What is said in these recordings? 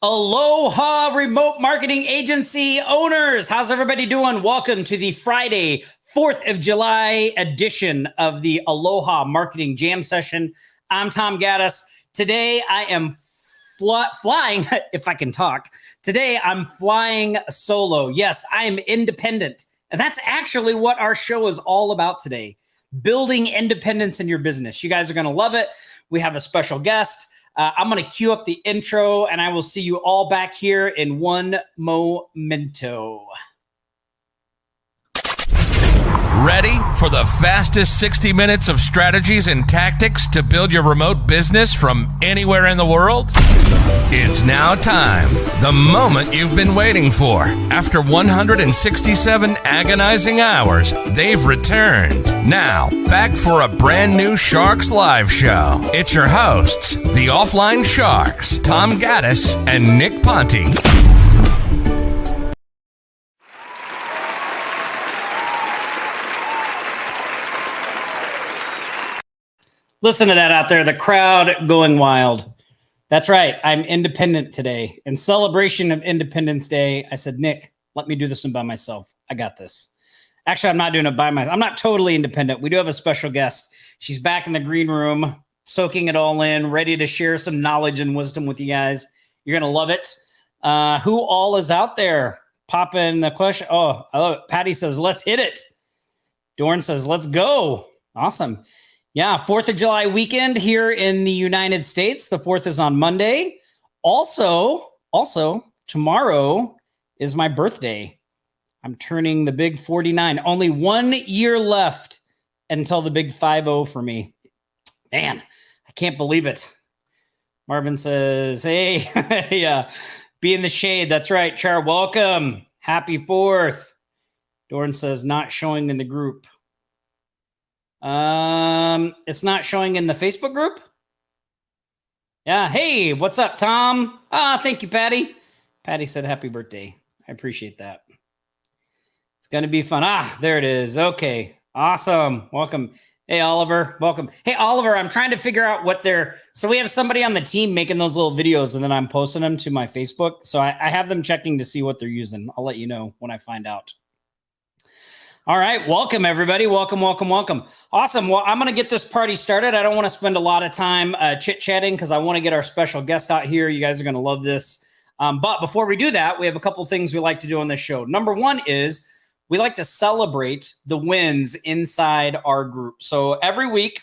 Aloha, remote marketing agency owners. How's everybody doing? Welcome to the Friday, 4th of July edition of the Aloha Marketing Jam Session. I'm Tom Gaddis. Today I am flying, if I can talk. Today I'm flying solo. Yes, I am independent. And that's actually what our show is all about today. Building independence in your business. You guys are going to love it. We have a special guest. I'm going to cue up the intro, and I will see you all back here in one momento. Ready for the fastest 60 minutes of strategies and tactics to build your remote business from anywhere in the world? It's now time, the moment you've been waiting for. After 167 agonizing hours, they've returned. Now, back for a brand new Sharks Live show. It's your hosts, the Offline Sharks, Tom Gaddis and Nick Ponte. Listen to that out there, the crowd going wild. That's right, I'm independent today. In celebration of Independence Day, I said, Nick, let me do this one by myself. I got this. Actually, I'm not doing it by myself. I'm not totally independent. We do have a special guest. She's back in the green room, soaking it all in, ready to share some knowledge and wisdom with you guys. You're going to love it. Who all is out there? Pop in the question. Oh, I love it. Patty says, let's hit it. Dorn says, let's go. Awesome. Yeah, 4th of July weekend here in the United States. The 4th is on Monday. Also, tomorrow is my birthday. I'm turning the big 49. Only 1 year left until the big 50 for me. Man, I can't believe it. Marvin says, hey, yeah, be in the shade. That's right, Char, welcome. Happy 4th. Dorn says, not showing in the group. It's not showing in the Facebook group. Yeah. Hey, what's up, Tom? Thank you, Patty. Patty said happy birthday. I appreciate that. It's going to be fun. There it is. Okay. Awesome. Welcome. Hey, Oliver. Welcome. Hey, Oliver, I'm trying to figure out so we have somebody on the team making those little videos and then I'm posting them to my Facebook. So I have them checking to see what they're using. I'll let you know when I find out. All right. Welcome, everybody. Welcome. Awesome. Well, I'm going to get this party started. I don't want to spend a lot of time chit-chatting because I want to get our special guest out here. You guys are going to love this. But before we do that, we have a couple of things we like to do on this show. Number one is we like to celebrate the wins inside our group. So every week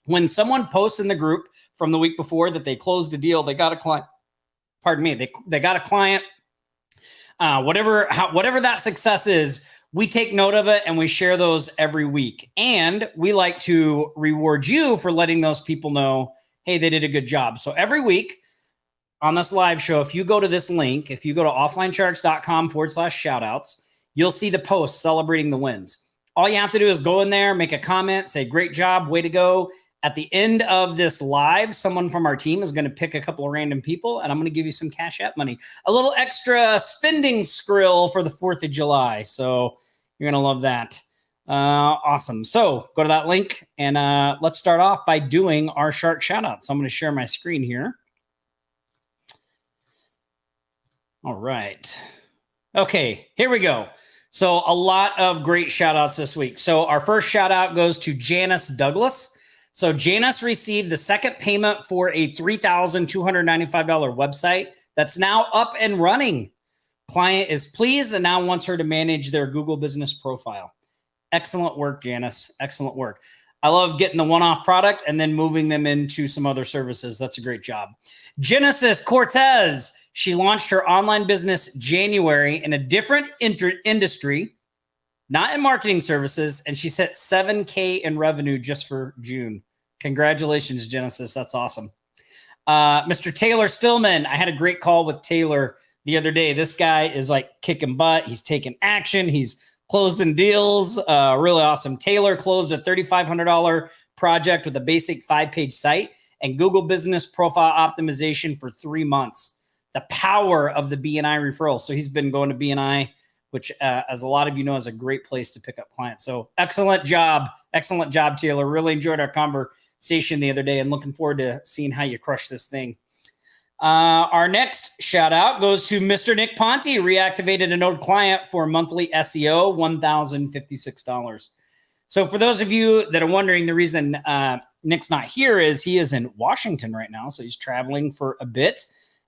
when someone posts in the group from the week before that they closed a deal, they got a client, they got a client, whatever that success is, we take note of it and we share those every week. And we like to reward you for letting those people know, hey, they did a good job. So every week on this live show, if you go to this link, if you go to offlinesharks.com/shoutouts, you'll see the post celebrating the wins. All you have to do is go in there, make a comment, say, great job, way to go. At the end of this live, someone from our team is going to pick a couple of random people, and I'm going to give you some Cash App money. A little extra spending skrill for the 4th of July. So you're going to love that. Awesome. So go to that link, and let's start off by doing our Shark shout-out. So I'm going to share my screen here. All right. Okay, here we go. So a lot of great shout-outs this week. So our first shout-out goes to Janice Douglas. So Janice received the second payment for a $3,295 website that's now up and running. Client is pleased and now wants her to manage their Google business profile. Excellent work, Janice. Excellent work. I love getting the one-off product and then moving them into some other services. That's a great job. Genesis Cortez. She launched her online business January in a different industry, not in marketing services, and she set $7,000 in revenue just for June. Congratulations, Genesis. That's awesome. Mr. Taylor Stillman. I had a great call with Taylor the other day. This guy is like kicking butt. He's taking action. He's closing deals. Really awesome. Taylor closed a $3,500 project with a basic 5-page site and Google Business Profile Optimization for 3 months. The power of the BNI referral. So he's been going to BNI, which, as a lot of you know, is a great place to pick up clients. So excellent job. Excellent job, Taylor. Really enjoyed our conversation the other day and looking forward to seeing how you crush this thing. Our next shout out goes to Mr. Nick Ponte, reactivated an old client for monthly SEO, $1,056. So for those of you that are wondering, the reason Nick's not here is he is in Washington right now. So he's traveling for a bit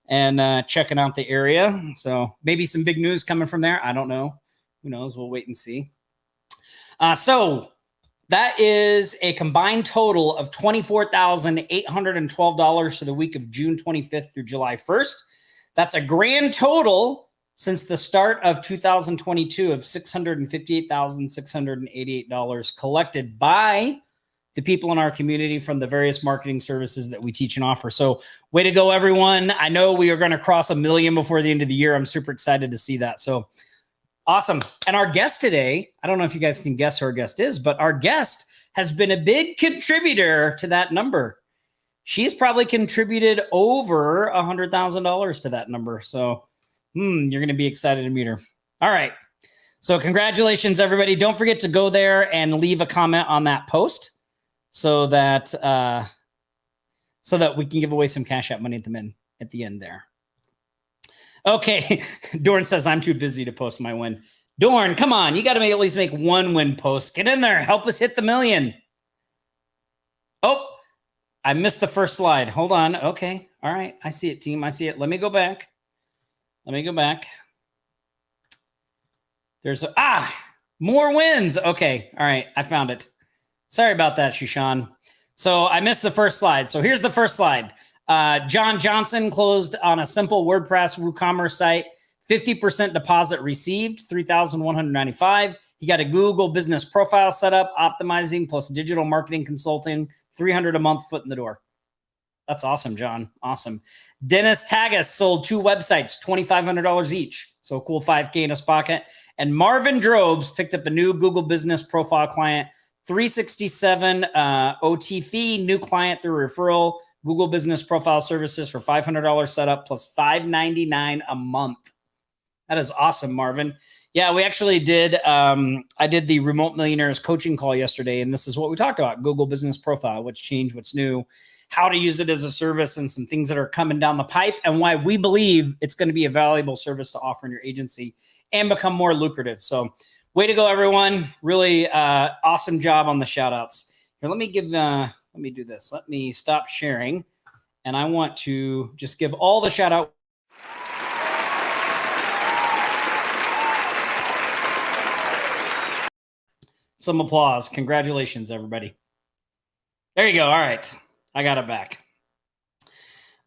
and checking out the area. So maybe some big news coming from there. I don't know. Who knows? We'll wait and see. So that is a combined total of $24,812 for the week of June 25th through July 1st. That's a grand total since the start of 2022 of $658,688 collected by the people in our community from the various marketing services that we teach and offer. So way to go, everyone. I know we are going to cross 1 million before the end of the year. I'm super excited to see that. So awesome. And our guest today, I don't know if you guys can guess who our guest is, but our guest has been a big contributor to that number. She's probably contributed over $100,000 to that number. So you're going to be excited to meet her. All right. So congratulations, everybody. Don't forget to go there and leave a comment on that post so that we can give away some Cash App money at the end there. Okay, Dorn says, I'm too busy to post my win. Dorn, come on. You got to at least make one win post. Get in there. Help us hit the 1 million. Oh, I missed the first slide. Hold on. Okay. All right. I see it, team. I see it. Let me go back. There's more wins. Okay. All right. I found it. Sorry about that, Shushan. So I missed the first slide. So here's the first slide. John Johnson closed on a simple WordPress WooCommerce site, 50% deposit received, $3,195. He got a Google business profile set up, optimizing plus digital marketing consulting, $300 a month, foot in the door. That's awesome, John. Awesome. Dennis Tagas sold 2 websites, $2,500 each. So a cool $5K in his pocket. And Marvin Drobes picked up a new Google business profile client, $367 OT fee, new client through referral, Google Business Profile Services for $500 setup plus $599 a month. That is awesome, Marvin. Yeah, we actually did. I did the Remote Millionaires coaching call yesterday, and this is what we talked about: Google Business Profile, what's changed, what's new, how to use it as a service, and some things that are coming down the pipe, and why we believe it's going to be a valuable service to offer in your agency and become more lucrative. So, way to go, everyone! Really awesome job on the shout outs. Here, let me do this. Let me stop sharing. And I want to just give all the shout out. Some applause. Congratulations, everybody. There you go. All right. I got it back.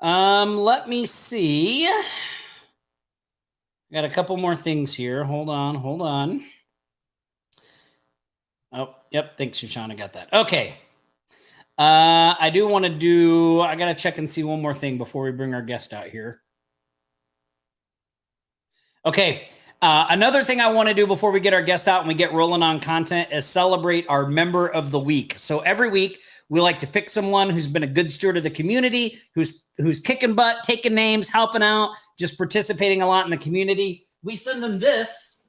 Let me see. I got a couple more things here. Hold on. Oh, yep. Thanks, Shushan. I got that. Okay. I got to check and see one more thing before we bring our guest out here. Okay. Another thing I want to do before we get our guest out and we get rolling on content is celebrate our member of the week. So every week we like to pick someone who's been a good steward of the community, who's kicking butt, taking names, helping out, just participating a lot in the community. We send them this,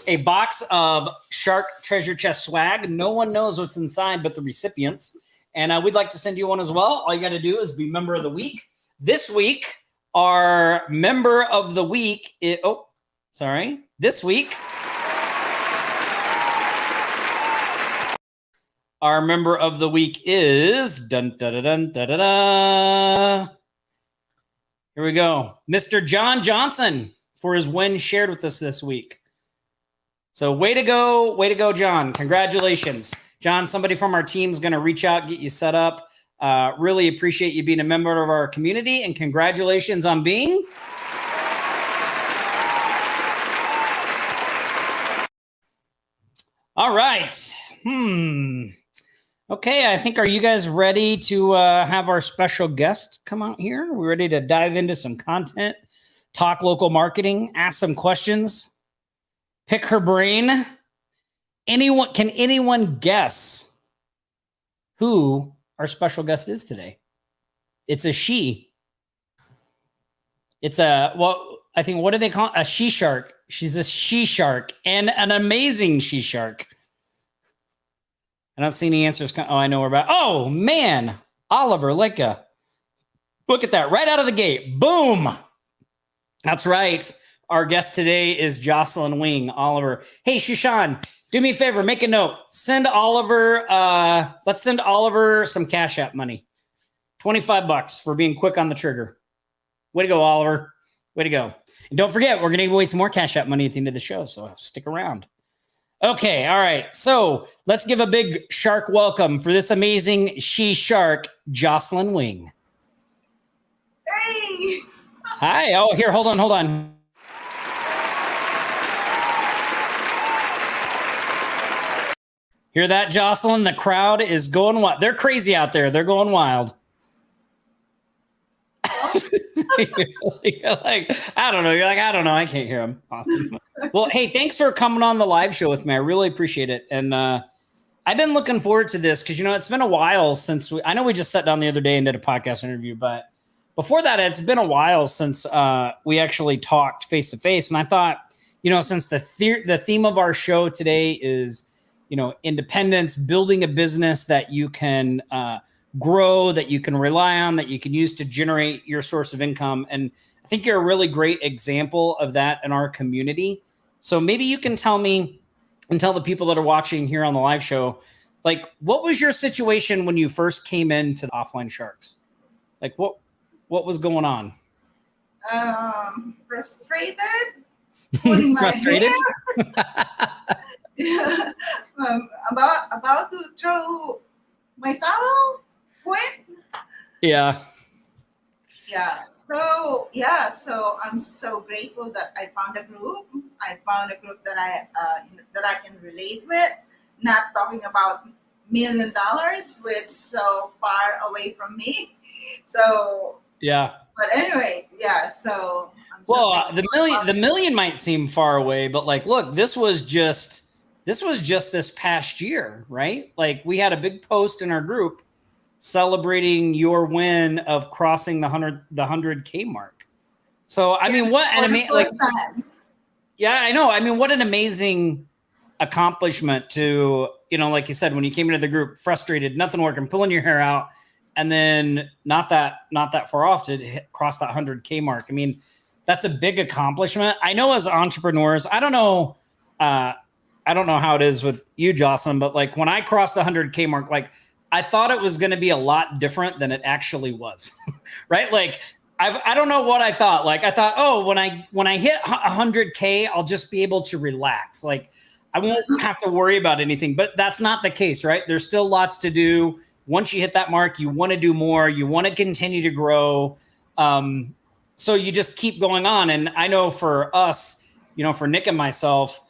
a box of Shark Treasure Chest swag. No one knows what's inside but the recipients. And we'd like to send you one as well. All you got to do is be member of the week. This week, our member of the week this week, our member of the week is here we go, Mr. John Johnson, for his win shared with us this week. So way to go, John. Congratulations. John, somebody from our team is going to reach out, get you set up. Really appreciate you being a member of our community, and congratulations on being all right. Okay, I think, are you guys ready to have our special guest come out here? We're ready to dive into some content, talk local marketing, ask some questions, pick her brain. Can anyone guess who our special guest is today? It's a she. It's I think, what do they call it? A she shark. She's a she shark, and an amazing she shark. I don't see any answers. I know her about. Oh man, Oliver Licka. Look at that, right out of the gate. Boom. That's right. Our guest today is Jocelyn Wing, Oliver. Hey, Shushan, do me a favor, make a note. Send Oliver, let's send Oliver some Cash App money. $25 for being quick on the trigger. Way to go, Oliver. Way to go. And don't forget, we're going to give away some more Cash App money at the end of the show, so stick around. Okay, all right. So let's give a big shark welcome for this amazing she-shark, Jocelyn Wing. Hey! Hi. Oh, here, hold on. Hear that, Jocelyn? The crowd is going wild. They're crazy out there. They're going wild. You're like, I don't know. You're like, I don't know. I can't hear them. Awesome. Well, hey, thanks for coming on the live show with me. I really appreciate it. And I've been looking forward to this because, it's been a while since I know we just sat down the other day and did a podcast interview, but before that, it's been a while since we actually talked face to face. And I thought, since the theme of our show today is, independence, building a business that you can grow, that you can rely on, that you can use to generate your source of income. And I think you're a really great example of that in our community. So maybe you can tell me and tell the people that are watching here on the live show, like, what was your situation when you first came into the Offline Sharks? Like, what was going on? Frustrated. Frustrated? Yeah. About to throw my towel. Quit. Yeah. So I'm so grateful that I found a group. I found a group that I can relate with. Not talking about $1 million, which so far away from me. So yeah. But anyway, yeah. So the million might seem far away, but like, look, this was just this past year, right? Like, we had a big post in our group celebrating your win of crossing the 100K mark. So I mean, what an amazing, yeah, I know. I mean, what an amazing accomplishment to, like you said, when you came into the group, frustrated, nothing working, pulling your hair out, and then not that far off to cross that 100K mark. I mean, that's a big accomplishment. I know as entrepreneurs, I don't know how it is with you, Jocelyn, but like when I crossed the 100K mark, like I thought it was going to be a lot different than it actually was, right? Like I don't know what I thought. Like I thought, oh, when I hit 100K, I'll just be able to relax. Like I won't have to worry about anything, but that's not the case, right? There's still lots to do. Once you hit that mark, you want to do more. You want to continue to grow. So you just keep going on. And I know for us, for Nick and myself,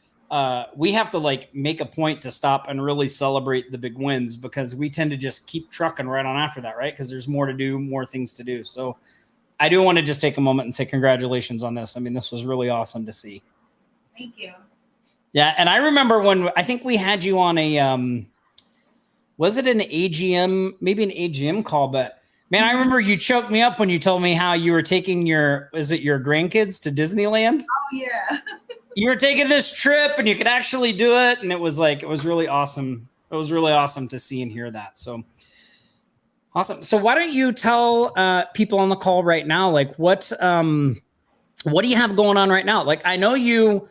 we have to like make a point to stop and really celebrate the big wins because we tend to just keep trucking right on after that, right? Because there's more to do, more things to do. So I do want to just take a moment and say congratulations on this. I mean, this was really awesome to see. Thank you. Yeah. And I remember when I think we had you on a, was it an AGM, maybe an AGM call, but man, I remember you choked me up when you told me how you were taking your grandkids to Disneyland? Oh yeah. You were taking this trip and you could actually do it. And it was really awesome. It was really awesome to see and hear that. So awesome. So why don't you tell people on the call right now, like what do you have going on right now? Like, I know you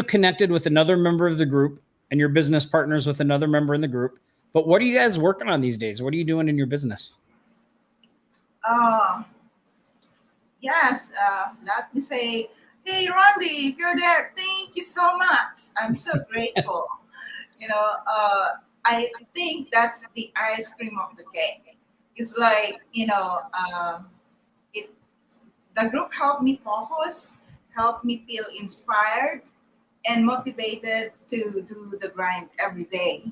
connected with another member of the group and your business partners with another member in the group, but what are you guys working on these days? What are you doing in your business? Yes. Let me say, hey, Randy, if you're there, thank you so much. I'm so grateful. I think that's the ice cream of the cake. It's like, the group helped me focus, helped me feel inspired and motivated to do the grind every day.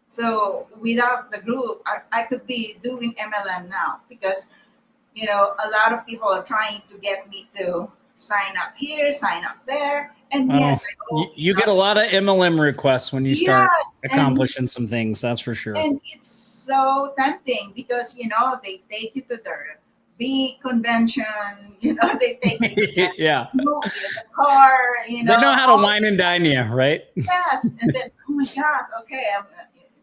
So without the group, I could be doing MLM now because, a lot of people are trying to get me to sign up here, sign up there. And yes, you get a lot of MLM requests when you start accomplishing some things. That's for sure. And it's so tempting because, they take you to their big convention, they take you to yeah. the car, They know how to wine and dine you, right? Yes. And then, oh my gosh, okay, I'm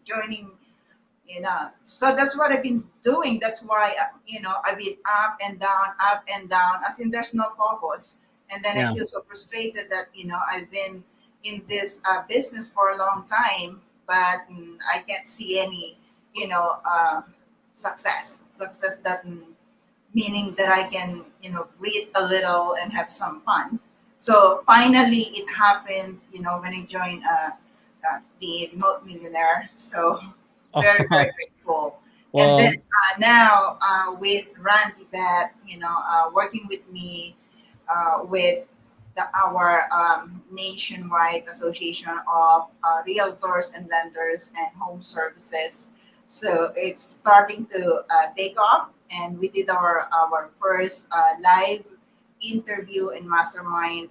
joining, So that's what I've been doing. That's why I've been up and down, as in there's no purpose. And then I Yeah. feel so frustrated that I've been in this business for a long time, but I can't see any success that meaning that I can breathe a little and have some fun. So finally it happened when I joined the Remote Millionaire. So very, very grateful. And Well, then now with Randy Bet, working with me with our nationwide association of realtors and lenders and home services. So it's starting to take off, and we did our first live interview and mastermind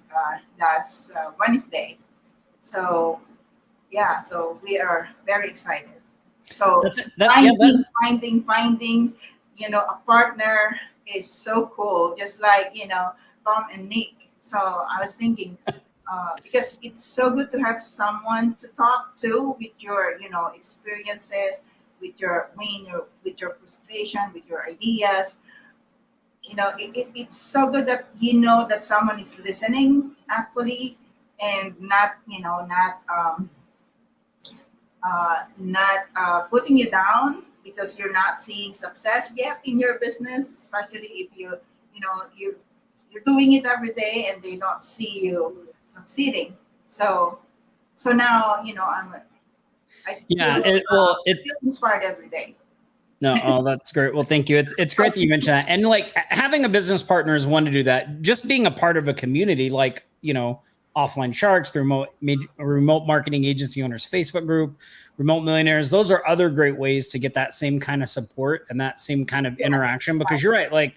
last Wednesday. So yeah, so we are very excited. So that's it. finding a partner is so cool, just like Tom and Nick. So I was thinking because it's so good to have someone to talk to with your experiences, with your with your frustration, with your ideas. It's so good that that someone is listening actually, and not putting you down because you're not seeing success yet in your business, especially if you're doing it every day and they don't see you succeeding. So now Yeah. I feel inspired every day. No, oh, that's great. Well, thank you. It's great that you mentioned that. And like having a business partner is one to do that. Just being a part of a community, like Offline Sharks, the remote marketing agency owners Facebook group, Remote Millionaires. Those are other great ways to get that same kind of support and that same kind of interaction. Because you're right, like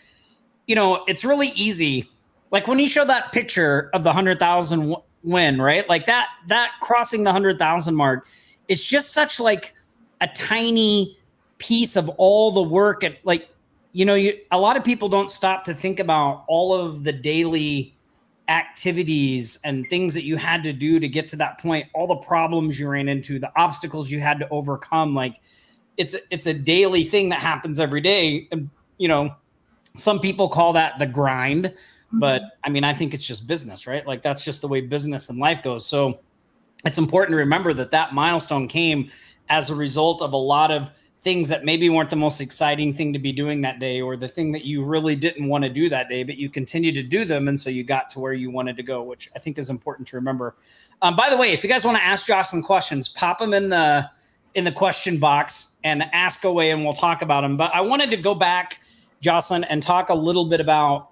it's really easy. Like when you show that picture of the 100,000 win, right? Like that crossing the 100,000 mark, it's just such like a tiny piece of all the work. And like a lot of people don't stop to think about all of the daily activities and things that you had to do to get to that point, all the problems you ran into, the obstacles you had to overcome. Like it's a daily thing that happens every day. And some people call that the grind, but I mean, I think it's just business, right? Like that's just the way business and life goes. So it's important to remember that milestone came as a result of a lot of things that maybe weren't the most exciting thing to be doing that day, or the thing that you really didn't want to do that day, but you continue to do them. And so you got to where you wanted to go, which I think is important to remember. By the way, if you guys want to ask Jocelyn questions, pop them in the question box and ask away and we'll talk about them. But I wanted to go back, Jocelyn, and talk a little bit about,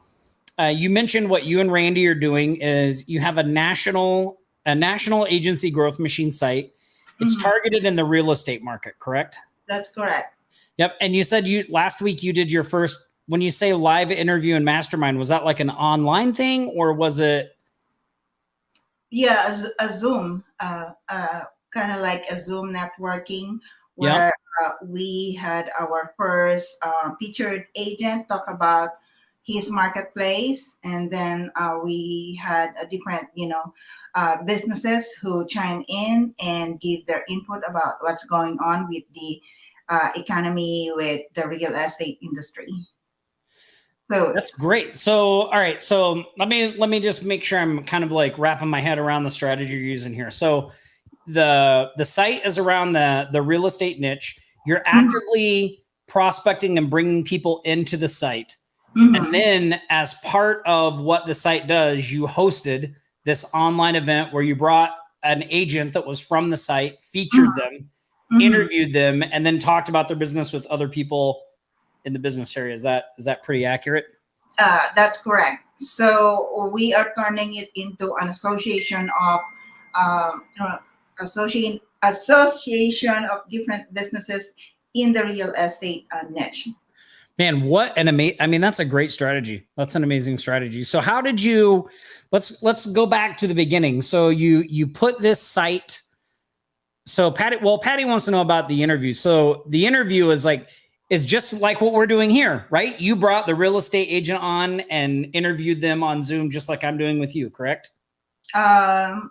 you mentioned what you and Randy are doing is you have a national agency growth machine site. It's targeted in the real estate market, correct? That's correct. Yep. And you said last week you did your first, when you say live interview and mastermind, was that like an online thing or was it? Yeah, a Zoom, kind of like a Zoom networking where we had our first featured agent talk about his marketplace. And then we had a different, businesses who chime in and give their input about what's going on with the economy, with the real estate industry. So that's great. So, all right. So let me just make sure I'm kind of like wrapping my head around the strategy you're using here. So the site is around the real estate niche. You're actively prospecting and bringing people into the site. And then as part of what the site does, you hosted this online event where you brought an agent that was from the site, featured them, interviewed them, and then talked about their business with other people in the business area. Is that pretty accurate? That's correct. So we are turning it into an association of association of different businesses in the real estate niche. Man, what an amazing, I mean, that's a great strategy. That's an amazing strategy. So how did you, let's go back to the beginning. So you put this site, so Patty wants to know about the interview. So the interview is just like what we're doing here, right? You brought the real estate agent on and interviewed them on Zoom, just like I'm doing with you, correct? Well,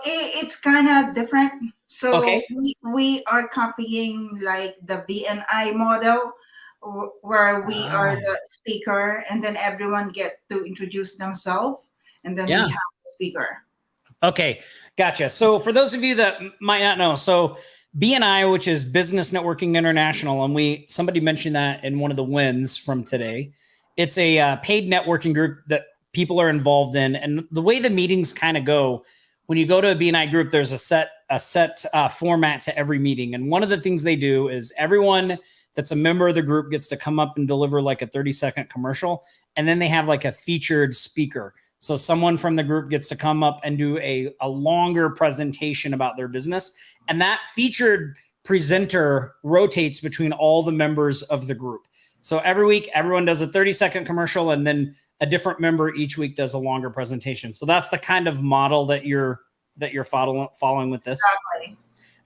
it's kind of different. So Okay. we are copying like the BNI model, where we are Ah. the speaker, and then everyone get to introduce themselves, and then we Yeah. have the speaker. Okay, gotcha. So for those of you that might not know, so BNI, which is Business Networking International, and somebody mentioned that in one of the wins from today. It's a paid networking group that people are involved in, and the way the meetings kind of go, when you go to a BNI group, there's a set format to every meeting, and one of the things they do is everyone that's a member of the group gets to come up and deliver like a 30-second commercial, and then they have like a featured speaker. So someone from the group gets to come up and do a longer presentation about their business. And that featured presenter rotates between all the members of the group. So every week, everyone does a 30-second commercial, and then a different member each week does a longer presentation. So that's the kind of model that you're following with this. Exactly.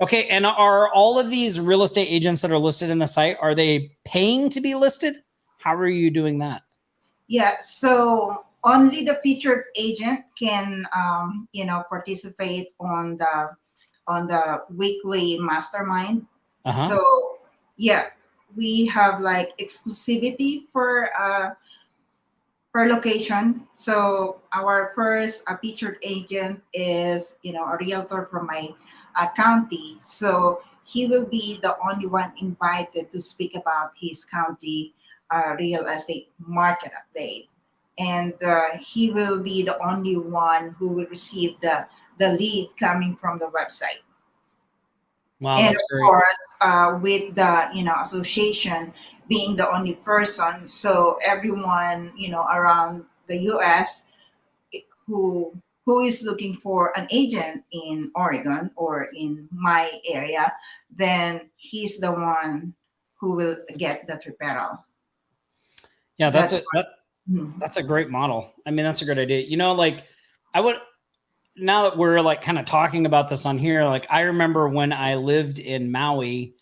Okay. And are all of these real estate agents that are listed in the site, are they paying to be listed? How are you doing that? Yeah. So only the featured agent can, participate on the weekly mastermind. Uh-huh. So yeah, we have like exclusivity per location. So our first featured agent is, a realtor from my county. So he will be the only one invited to speak about his county real estate market update. And he will be the only one who will receive the lead coming from the website. Wow, And that's of great. course, with the association being the only person, so everyone around the U.S. who is looking for an agent in Oregon or in my area, then he's the one who will get that referral. Yeah, That's that's a great model. I mean, that's a great idea. Like now that we're like kind of talking about this on here, like I remember when I lived in Maui,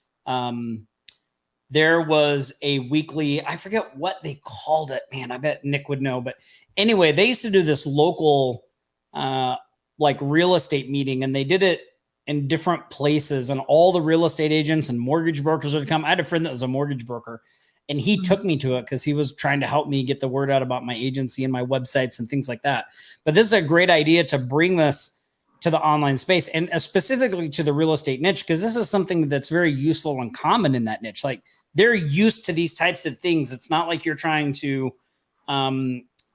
there was a weekly, I forget what they called it, man, I bet Nick would know. But anyway, they used to do this local like real estate meeting, and they did it in different places, and all the real estate agents and mortgage brokers would come. I had a friend that was a mortgage broker, and he took me to it because he was trying to help me get the word out about my agency and my websites and things like that. But this is a great idea to bring this to the online space, and specifically to the real estate niche, because this is something that's very useful and common in that niche. Like they're used to these types of things. It's not like you're trying to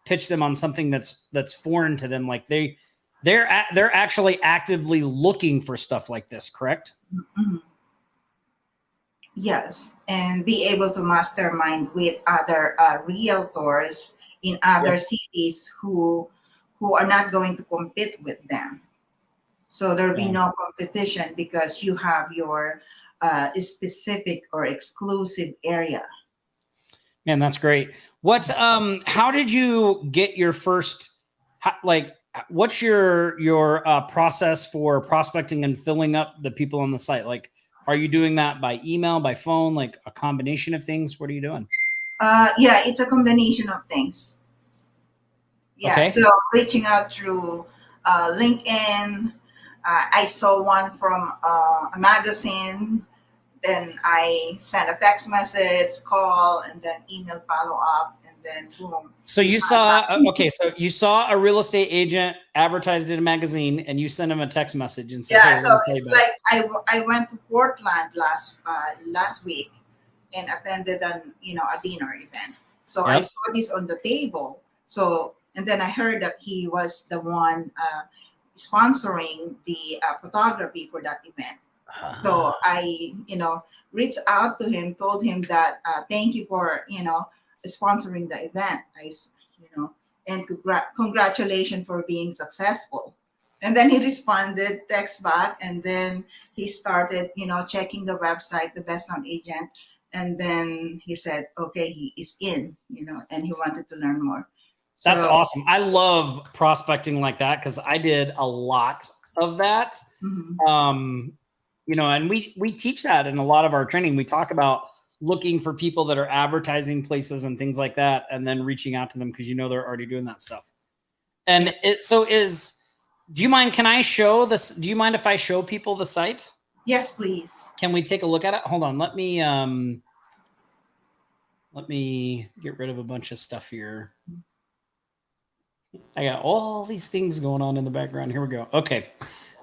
pitch them on something that's foreign to them. Like they're actually actively looking for stuff like this, correct? Mm-hmm. Yes, and be able to mastermind with other realtors in other cities who are not going to compete with them. So there'll be no competition because you have your specific or exclusive area. Man, that's great. How did you get your first, what's your process for prospecting and filling up the people on the site? Like, are you doing that by email, by phone, like a combination of things? What are you doing? Yeah, it's a combination of things. Yeah, okay. So reaching out through LinkedIn. I saw one from a magazine. Then I sent a text message, call, and then email follow up, and then boom. So you saw a real estate agent advertised in a magazine, and you sent him a text message and said, "Yeah." Hey, so it's like I went to Portland last week and attended a dinner event. So I saw this on the table. So and then I heard that he was the one sponsoring the photography for that event. So I, reached out to him, told him that thank you for, sponsoring the event. And congratulations for being successful. And then he responded, text back, and then he started, checking the website, the Best Known Agent, and then he said, okay, he is in, and he wanted to learn more. That's awesome. I love prospecting like that because I did a lot of that. Mm-hmm. And we teach that in a lot of our training. We talk about looking for people that are advertising places and things like that, and then reaching out to them because they're already doing that stuff. And do you mind? Can I show this? Do you mind if I show people the site? Yes, please. Can we take a look at it? Hold on. Let me get rid of a bunch of stuff here. I got all these things going on in the background. Here we go. Okay.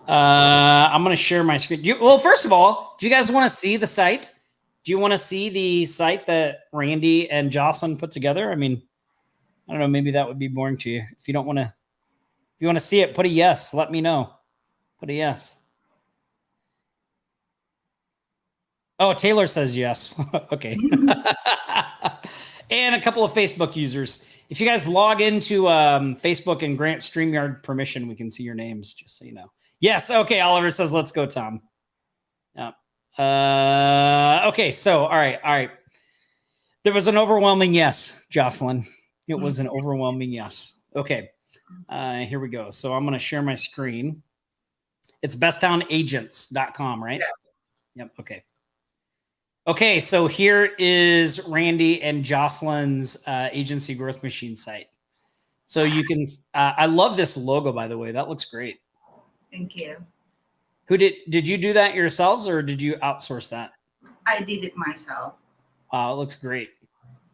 I'm going to share my screen. Well, first of all, do you guys want to see the site? Do you want to see the site that Randy and Jocelyn put together? I mean, I don't know. Maybe that would be boring to you. If you don't want to, if you want to see it, put a yes. Let me know. Put a yes. Oh, Taylor says yes. Okay. And a couple of Facebook users. If you guys log into Facebook and grant StreamYard permission, we can see your names, just so you know. Yes. Okay. Oliver says, let's go, Tom. Yeah. Okay. So, all right. There was an overwhelming yes, Jocelyn. It was an overwhelming yes. Okay. Here we go. So I'm going to share my screen. It's besttownagents.com, right? Yes. Yep. Okay. Okay, so here is Randy and Jocelyn's Agency Growth Machine site. So you can, I love this logo, by the way. That looks great. Thank you. Who did you do that yourselves or did you outsource that? I did it myself. Wow, it looks great.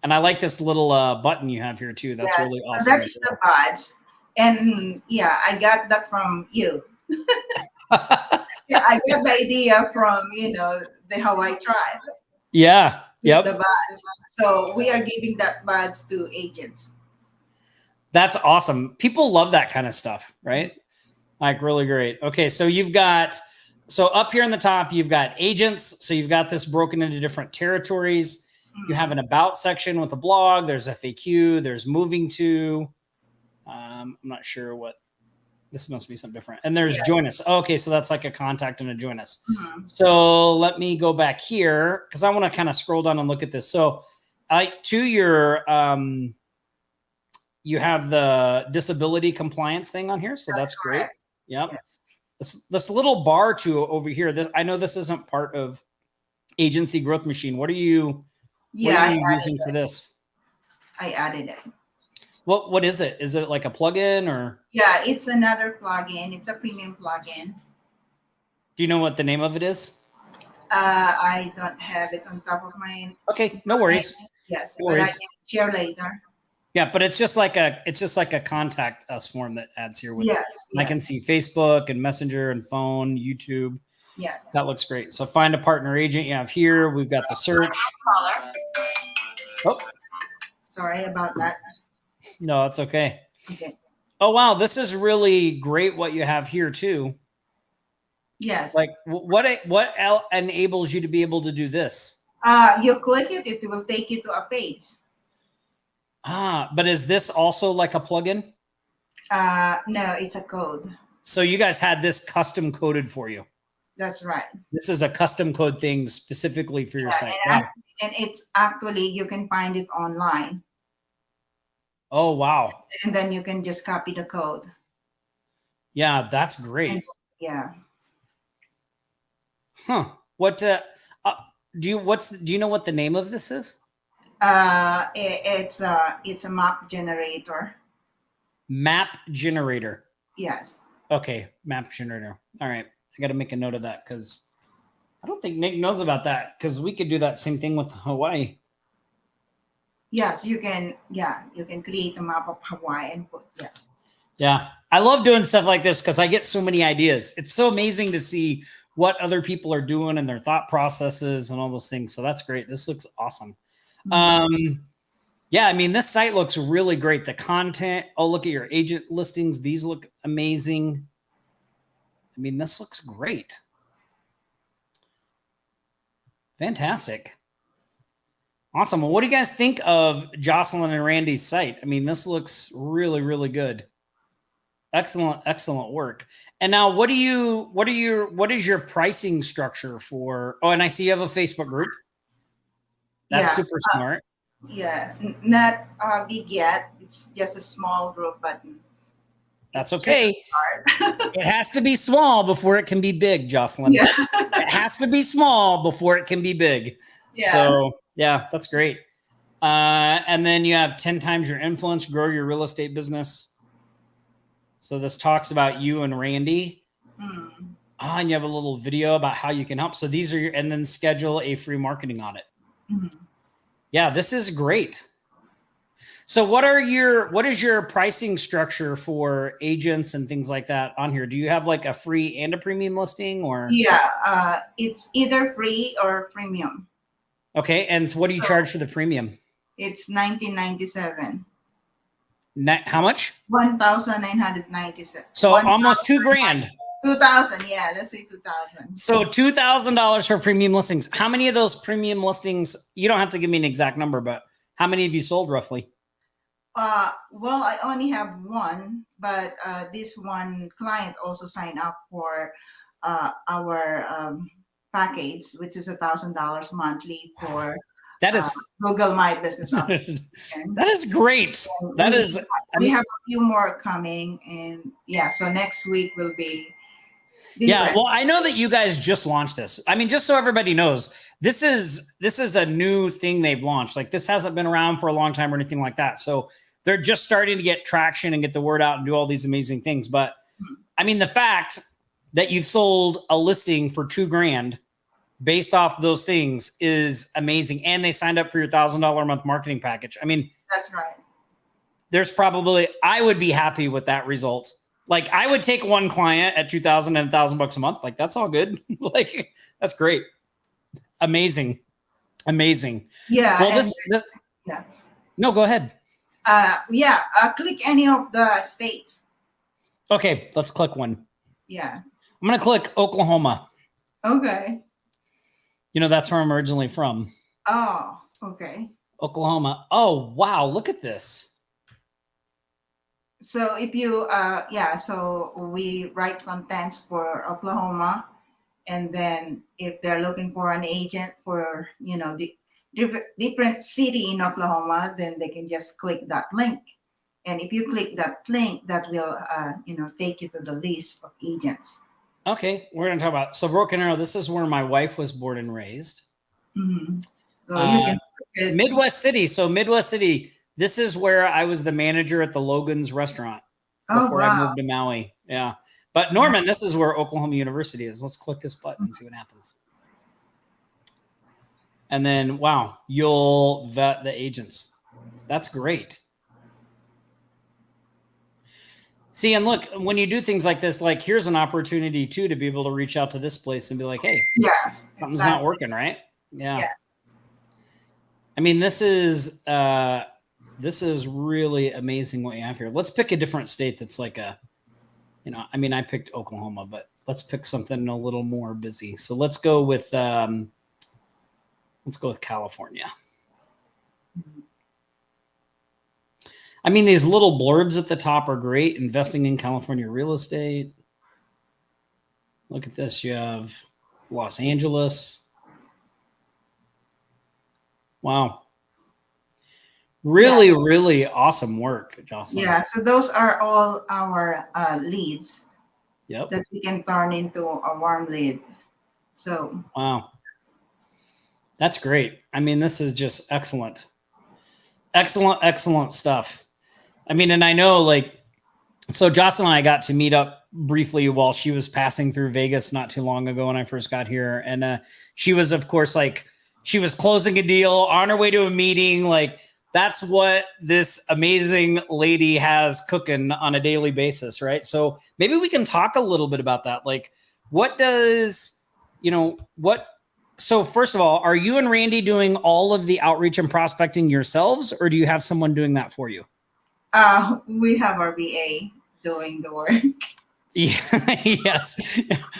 And I like this little button you have here too. That's really awesome. So that's the buds. And yeah, I got that from you. Yeah, I got the idea from, the Hawaii tribe. Yeah. Yep. The buds. So we are giving that buds to agents. That's awesome. People love that kind of stuff, right? Like really great. Okay. So so up here in the top, you've got agents. So you've got this broken into different territories. You have an about section with a blog. There's FAQ. There's moving to, I'm not sure what, this must be something different. And there's join us. Okay, so that's like a contact and a join us. So let me go back here because I want to kind of scroll down and look at this. So to your, you have the disability compliance thing on here. So that's great. Yep. Yes. This little bar too over here. I know this isn't part of Agency Growth Machine. What are you using for this? I added it. What is it? Is it like a plugin or? Yeah, it's another plugin. It's a premium plugin. Do you know what the name of it is? I don't have it on top of my. Okay, no worries. Yes, no worries. but I can share later. Yeah, but it's just like a contact us form that adds here with. Yes, I can see Facebook and Messenger and phone, YouTube. Yes, that looks great. So find a partner agent you have here. We've got the search. Oh, sorry about that. No, that's okay. Okay. Oh, wow. This is really great what you have here too. Yes. Like what enables you to be able to do this? You click it, it will take you to a page. But is this also like a plugin? No, it's a code. So you guys had this custom coded for you. That's right. This is a custom code thing specifically for your site. And it's actually, you can find it online. Oh, wow. And then you can just copy the code. Yeah, that's great. Yeah. Huh. What do you know what the name of this is? It's a map generator. Map generator. Yes. Okay, map generator. All right. I got to make a note of that because I don't think Nick knows about that because we could do that same thing with Hawaii. Yes, you can. Yeah, you can create a map of Hawaii and put yes. Yeah, I love doing stuff like this because I get so many ideas. It's so amazing to see what other people are doing and their thought processes and all those things. So that's great. This looks awesome. Yeah, I mean, this site looks really great. The content. Oh, look at your agent listings. These look amazing. I mean, this looks great. Fantastic. Awesome. Well, what do you guys think of Jocelyn and Randy's site? I mean, this looks really, really good. Excellent, excellent work. And now what is your pricing structure for, oh, and I see you have a Facebook group. That's super smart. Yeah, not big yet. It's just a small group, but that's okay. It has to be small before it can be big, Jocelyn. Yeah. It has to be small before it can be big. Yeah. So yeah, that's great. And then you have 10 times your influence, grow your real estate business. So this talks about you and Randy. and you have a little video about how you can help. So these are and then schedule a free marketing audit. Mhm. Yeah, this is great. So what is your pricing structure for agents and things like that on here? Do you have like a free and a premium listing or? Yeah, it's either free or premium. Okay. And what do you charge for the premium? It's $19.97. How much? 1,997. So almost $2,000. 2,000. Yeah, let's say 2,000. So $2,000 for premium listings. How many of those premium listings? You don't have to give me an exact number, but how many have you sold roughly? Well, I only have one, but this one client also signed up for our package, which is $1,000 monthly for That is Google My Business Application. that is great. That is. We have a few more coming, and yeah, so next week will be. Yeah, well, I know that you guys just launched this. I mean, just so everybody knows, this is a new thing they've launched. Like this hasn't been around for a long time or anything like that. So they're just starting to get traction and get the word out and do all these amazing things. But I mean, the fact that you've sold a listing for $2,000 based off of those things is amazing. And they signed up for your $1,000 a month marketing package. I mean, that's right. There's probably, I would be happy with that result. Like I would take one client at $2,000 and $1,000 a month. Like that's all good. Like that's great. Amazing. Yeah. Well, yeah. No, go ahead. Click any of the states. Okay, let's click one. Yeah. I'm going to click Oklahoma. Okay. You know, that's where I'm originally from. Oh, okay. Oklahoma. Oh, wow. Look at this. So if you, so we write contents for Oklahoma. And then if they're looking for an agent for, the different city in Oklahoma, then they can just click that link. And if you click that link, that will, take you to the list of agents. Okay, we're going to talk about, so Broken Arrow, this is where my wife was born and raised. Mm-hmm. So you can Midwest City. So Midwest City, this is where I was the manager at the Logan's restaurant before I moved to Maui. Yeah. But Norman, this is where Oklahoma University is. Let's click this button and see what happens. And then, wow, you'll vet the agents. That's great. See, and look, when you do things like this, like here's an opportunity too to be able to reach out to this place and be like, hey, something's not working, right? Yeah. I mean, this is really amazing what you have here. Let's pick a different state that's like a, I picked Oklahoma, but let's pick something a little more busy. So let's go with California. I mean, these little blurbs at the top are great. Investing in California real estate. Look at this. You have Los Angeles. Wow. Really, really awesome work, Jocelyn. Yeah, so those are all our leads that we can turn into a warm lead. So wow. That's great. I mean, this is just excellent. Excellent stuff. I mean, and I know so Jocelyn and I got to meet up briefly while she was passing through Vegas not too long ago when I first got here. And she was, of course, she was closing a deal on her way to a meeting. That's what this amazing lady has cooking on a daily basis, right? So maybe we can talk a little bit about that. So first of all, are you and Randy doing all of the outreach and prospecting yourselves, or do you have someone doing that for you? We have our VA doing the work. Yeah. Yes.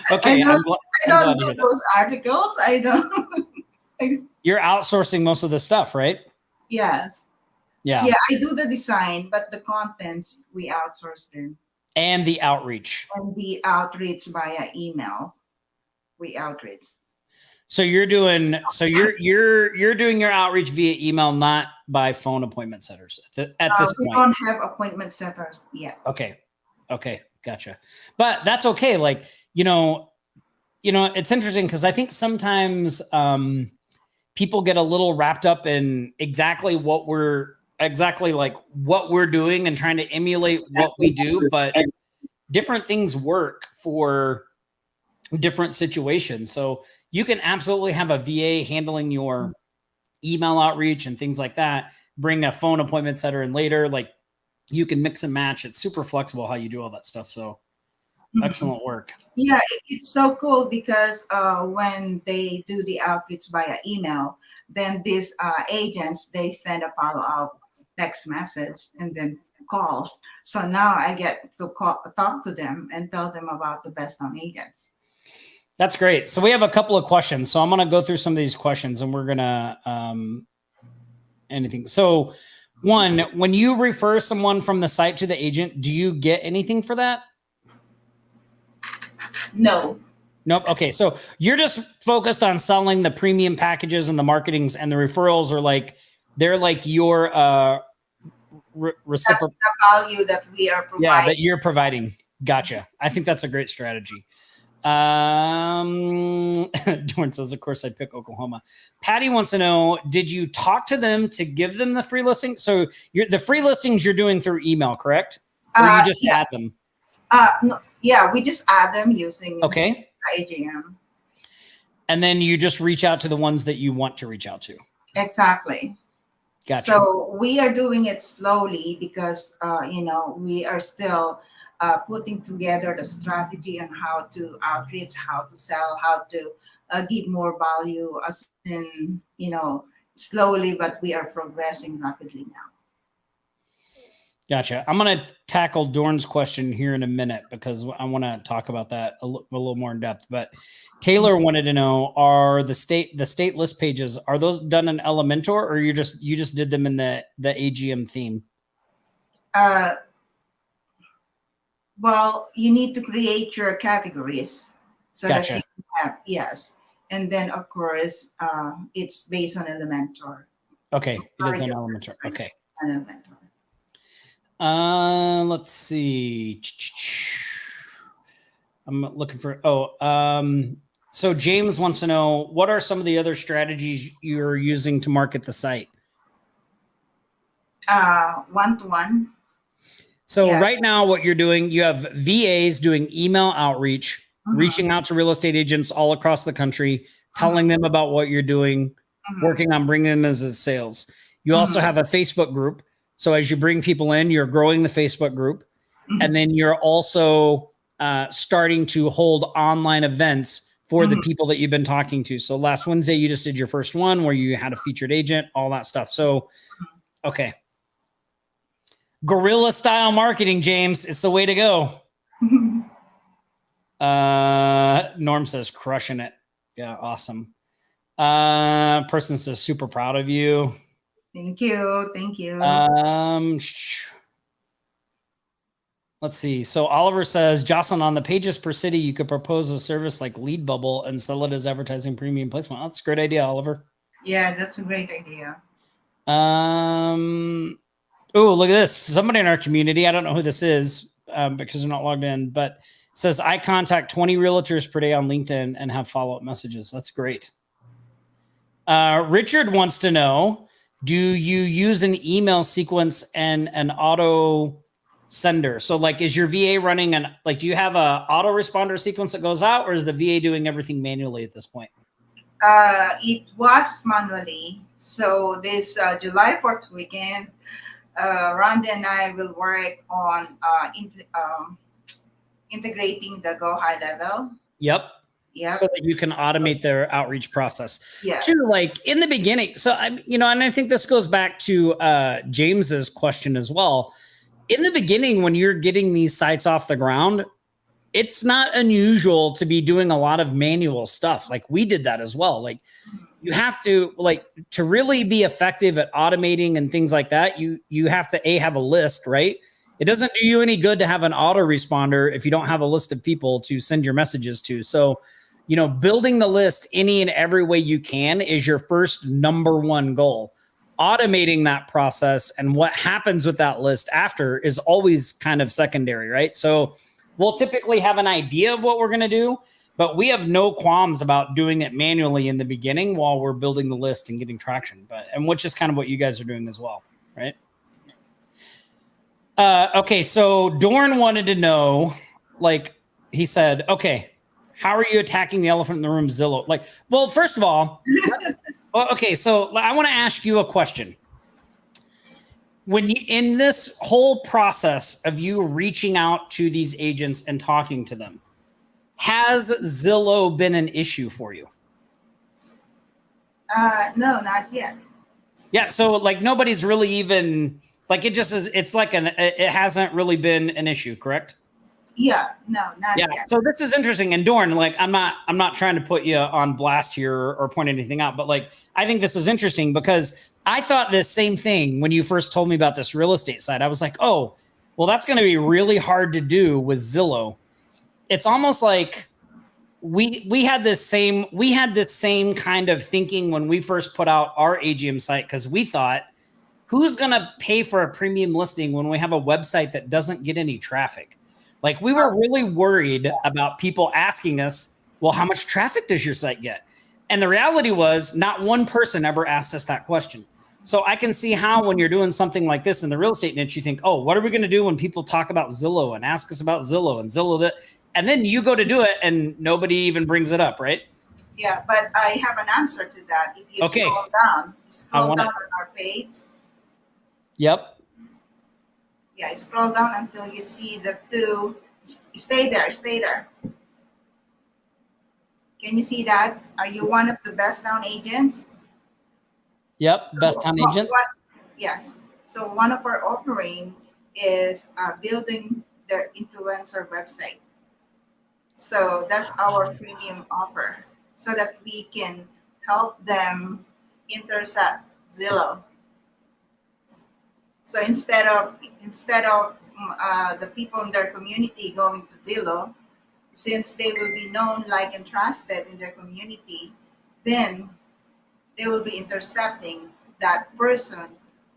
Okay. I don't do those articles. I don't. You're outsourcing most of the stuff, right? Yes. Yeah. Yeah, I do the design, but the content we outsource them. And the outreach. And the outreach via email. We outreach. So you're doing your outreach via email, not by phone appointment setters at this point. We don't have appointment setters yet. Okay. Gotcha. But that's okay. It's interesting because I think sometimes people get a little wrapped up in exactly what we're doing and trying to emulate what we do, but different things work for different situations. So you can absolutely have a VA handling your email outreach and things like that. Bring a phone appointment setter in later. Like you can mix and match. It's super flexible how you do all that stuff. So excellent work. Yeah, it's so cool because when they do the outreach via email, then these agents, they send a follow-up text message and then calls. So now I get to talk to them and tell them about the best known agents. That's great. So we have a couple of questions. So I'm going to go through some of these questions and we're going to anything. So one, when you refer someone from the site to the agent, do you get anything for that? No. Nope. Okay. So you're just focused on selling the premium packages and the marketings, and the referrals are like, they're like your reciprocal value that we are providing. Yeah, that you're providing. Gotcha. I think that's a great strategy. Jordan says, of course, I'd pick Oklahoma. Patty wants to know, did you talk to them to give them the free listing? So the free listings you're doing through email, correct? Or you just add them? No, yeah, we just add them using AGM. And then you just reach out to the ones that you want to reach out to. Exactly. Gotcha. So we are doing it slowly because, we are still putting together the strategy on how to outreach, how to sell, how to give more value, as in, slowly, but we are progressing rapidly now. Gotcha. I'm going to tackle Dorn's question here in a minute because I want to talk about that a little more in depth. But Taylor wanted to know: are the state list pages, are those done in Elementor, or you just did them in the AGM theme? Well, you need to create your categories so Gotcha. that you can have and then of course it's based on Elementor. Okay, it is on Elementor. Okay. Elementor. Let's see. I'm looking for, so James wants to know, what are some of the other strategies you're using to market the site? One-to-one. So right now what you're doing, you have VAs doing email outreach, reaching out to real estate agents all across the country, telling them about what you're doing, working on bringing them as sales. You also have a Facebook group. So as you bring people in, you're growing the Facebook group. And then you're also starting to hold online events for the people that you've been talking to. So last Wednesday, you just did your first one where you had a featured agent, all that stuff. So, okay. Guerrilla style marketing, James. It's the way to go. Norm says, crushing it. Yeah, awesome. Person says, super proud of you. Thank you. Thank you. Let's see. So Oliver says, Jocelyn, on the pages per city, you could propose a service like Lead Bubble and sell it as advertising premium placement. That's a great idea, Oliver. Yeah, that's a great idea. Oh, look at this. Somebody in our community, I don't know who this is because they're not logged in, but it says, I contact 20 realtors per day on LinkedIn and have follow-up messages. That's great. Richard wants to know, do you use an email sequence and an auto sender? So like, is your VA running do you have a autoresponder sequence that goes out, or is the VA doing everything manually at this point? It was manually. So this July 4th weekend, Rhonda and I will work on integrating the Go High Level. Yep. Yeah. So that you can automate their outreach process. Yeah. Too, like in the beginning. So and I think this goes back to James's question as well. In the beginning, when you're getting these sites off the ground, it's not unusual to be doing a lot of manual stuff. Like we did that as well. Like you have to, to really be effective at automating and things like that, you have to have a list, right? It doesn't do you any good to have an autoresponder if you don't have a list of people to send your messages to. So, building the list any and every way you can is your first number one goal. Automating that process and what happens with that list after is always kind of secondary, right? So we'll typically have an idea of what we're going to do, but we have no qualms about doing it manually in the beginning while we're building the list and getting traction. And which is kind of what you guys are doing as well, right? Okay, so Dorn wanted to know, he said, okay, how are you attacking the elephant in the room, Zillow? Like, well, first of all, okay, so I want to ask you a question. When you, in this whole process of you reaching out to these agents and talking to them, has Zillow been an issue for you? No, not yet. Yeah, so like nobody's really even like it just is. It's like it hasn't really been an issue, correct? Yeah, no, not Yeah. yet. So this is interesting. And Dorn, like I'm not trying to put you on blast here or point anything out, but like I think this is interesting because I thought this same thing when you first told me about this real estate side. I was like, oh, well, that's going to be really hard to do with Zillow. It's almost like we had this same kind of thinking when we first put out our AGM site, because we thought, who's going to pay for a premium listing when we have a website that doesn't get any traffic? Like we were really worried about people asking us, well, how much traffic does your site get? And the reality was not one person ever asked us that question. So I can see how when you're doing something like this in the real estate niche, you think, oh, what are we going to do when people talk about Zillow and ask us about Zillow and Zillow that, and then you go to do it and nobody even brings it up, right? Yeah, but I have an answer to that. If you scroll down on our page. Yep. Yeah, scroll down until you see the two. Stay there. Can you see that? Are you one of the best town agents? Yep, best town agents. Yes. So one of our offering is building their influencer website. So that's our premium offer, so that we can help them intercept Zillow. So instead of the people in their community going to Zillow, since they will be known, liked, and trusted in their community, then they will be intercepting that person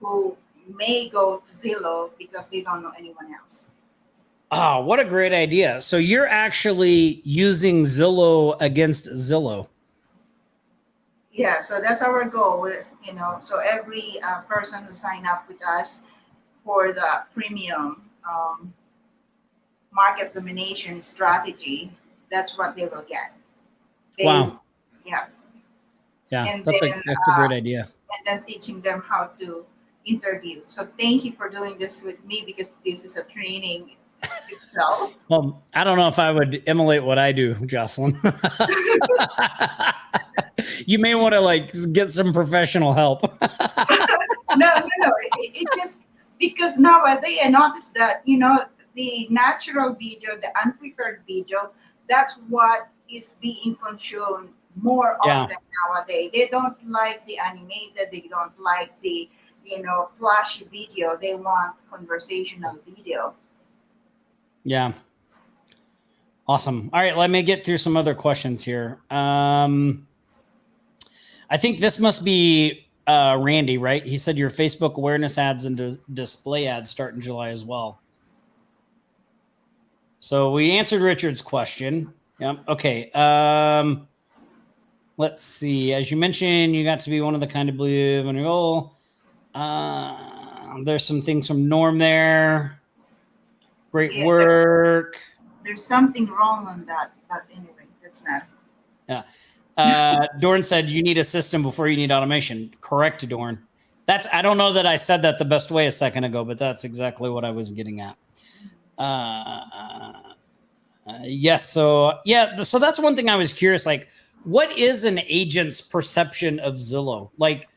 who may go to Zillow because they don't know anyone else. Oh, what a great idea. So you're actually using Zillow against Zillow. Yeah, so that's our goal, so every person who sign up with us for the premium market domination strategy, that's what they will get. Wow. Yeah. Yeah, and that's then, a great idea. And then teaching them how to interview. So thank you for doing this with me, because this is a training itself. Well, I don't know if I would emulate what I do, Jocelyn. You may want to like get some professional help. No. It just because nowadays I noticed that the natural video, the unprepared video, that's what is being consumed more often nowadays. They don't like the animated. They don't like the flashy video. They want conversational video. Yeah. Awesome. All right, let me get through some other questions here. I think this must be Randy, right? He said your Facebook awareness ads and display ads start in July as well. So we answered Richard's question. Yep. Okay. Let's see. As you mentioned, you got to be one of the kind of believe in your goal. There's some things from Norm there. Great work. There's something wrong on that, but anyway, that's not. Yeah. Dorn said you need a system before you need automation. Correct, Dorn. I don't know that I said that the best way a second ago, but that's exactly what I was getting at. Yes. So so that's one thing I was curious. Like, what is an agent's perception of Zillow? Like,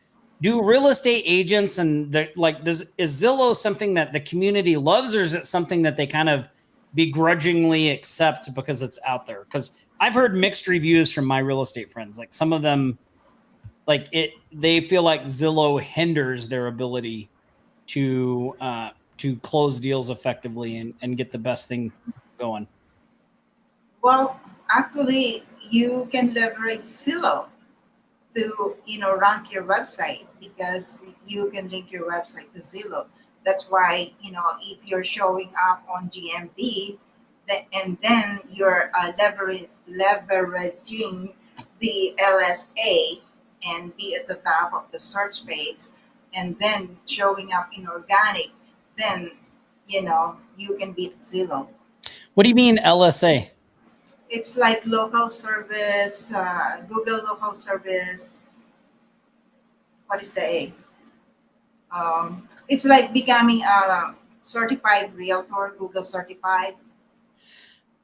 do real estate agents is Zillow something that the community loves, or is it something that they kind of begrudgingly accept because it's out there? Because I've heard mixed reviews from my real estate friends. Like some of them, they feel like Zillow hinders their ability to close deals effectively and get the best thing going. Well, actually, you can leverage Zillow to rank your website, because you can link your website to Zillow. That's why if you're showing up on GMB, and then you're leveraging the LSA and be at the top of the search page, and then showing up in organic, then you can beat Zillow. What do you mean LSA? It's like local service, Google local service. What is the A? It's like becoming a certified realtor, Google certified.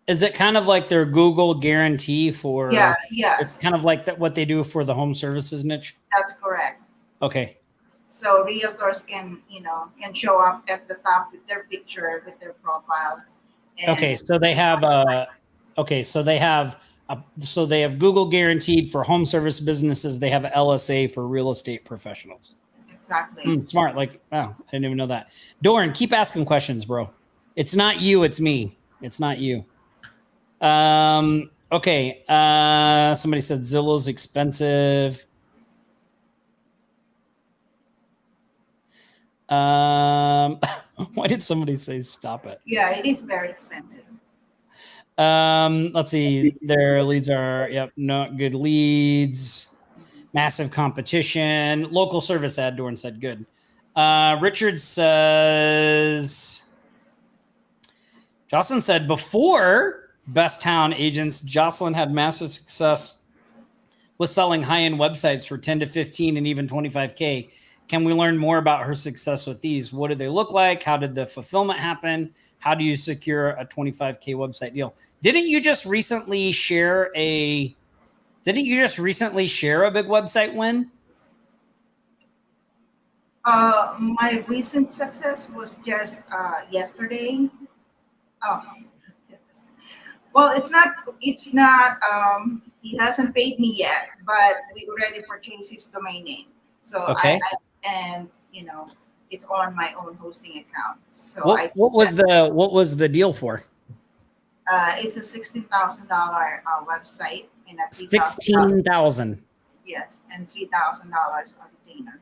Is it kind of like their Google guarantee for? Yeah, It's yes, kind of like that what they do for the home services niche. that's correct. Okay. So realtors can show up at the top with their picture, with their profile. Okay. So they have so they have Google guaranteed for home service businesses. They have LSA for real estate professionals. Exactly. Smart. Like, wow, I didn't even know that. Doran, keep asking questions, bro. It's not you, it's me. It's not you. Okay. Somebody said Zillow's expensive. Why did somebody say stop it? Yeah, it is very expensive. Let's see. Their leads are, not good leads. Massive competition. Local service ad, Doran said good. Richard says, Jocelyn said, before Best Town Agents, Jocelyn had massive success with selling high-end websites for 10 to 15 and even 25K. Can we learn more about her success with these? What do they look like? How did the fulfillment happen? How do you secure a 25K website deal? Didn't you just recently share a big website win? My recent success was just yesterday. Oh, well, it's not. He hasn't paid me yet, but we already purchased his domain name. So Okay. it's on my own hosting account. So What was the deal for? It's a $16,000 website and a $16,000 yes, and $3,000 on retainer.